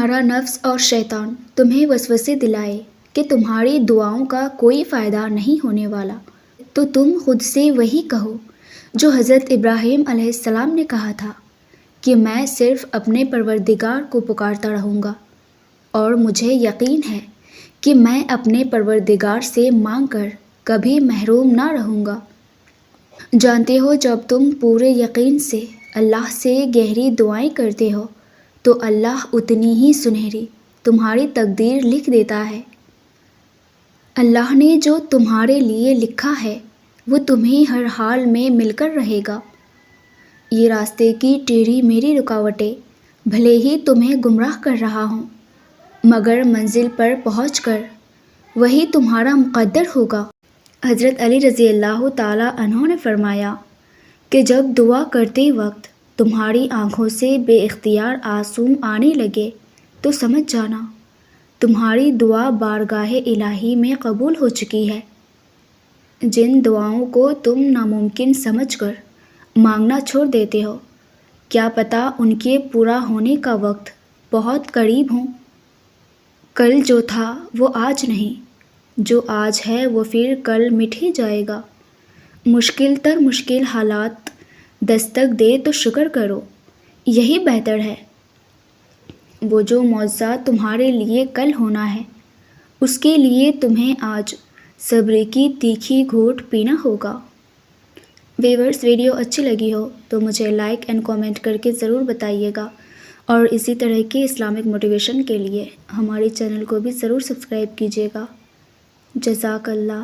تمہارا نفس اور شیطان تمہیں وسوسے دلائے کہ تمہاری دعاؤں کا کوئی فائدہ نہیں ہونے والا، تو تم خود سے وہی کہو جو حضرت ابراہیم علیہ السلام نے کہا تھا کہ میں صرف اپنے پروردگار کو پکارتا رہوں گا، اور مجھے یقین ہے کہ میں اپنے پروردگار سے مانگ کر کبھی محروم نہ رہوں گا۔ جانتے ہو، جب تم پورے یقین سے اللہ سے گہری دعائیں کرتے ہو تو اللہ اتنی ہی سنہری تمہاری تقدیر لکھ دیتا ہے۔ اللہ نے جو تمہارے لیے لکھا ہے وہ تمہیں ہر حال میں مل کر رہے گا۔ یہ راستے کی ٹیڑھی میری رکاوٹیں بھلے ہی تمہیں گمراہ کر رہا ہوں، مگر منزل پر پہنچ کر وہی تمہارا مقدر ہوگا۔ حضرت علی رضی اللہ تعالیٰ عنہ نے فرمایا کہ جب دعا کرتے وقت تمہاری آنکھوں سے بے اختیار آنسو آنے لگے تو سمجھ جانا تمہاری دعا بارگاہ الہی میں قبول ہو چکی ہے۔ جن دعاؤں کو تم ناممکن سمجھ کر مانگنا چھوڑ دیتے ہو، کیا پتہ ان کے پورا ہونے کا وقت بہت قریب ہو۔ کل جو تھا وہ آج نہیں، جو آج ہے وہ پھر کل مٹ ہی جائے گا۔ مشکل تر مشکل حالات دستک دے تو شکر کرو، یہی بہتر ہے۔ وہ جو معجزہ تمہارے لیے کل ہونا ہے، اس کے لیے تمہیں آج صبر کی تیکھی گھونٹ پینا ہوگا۔ ویورز، ویڈیو اچھی لگی ہو تو مجھے لائک اینڈ کامنٹ کر کے ضرور بتائیے گا، اور اسی طرح کے اسلامک موٹیویشن کے لیے ہمارے چینل کو بھی ضرور سبسکرائب کیجیے گا۔ جزاک اللہ۔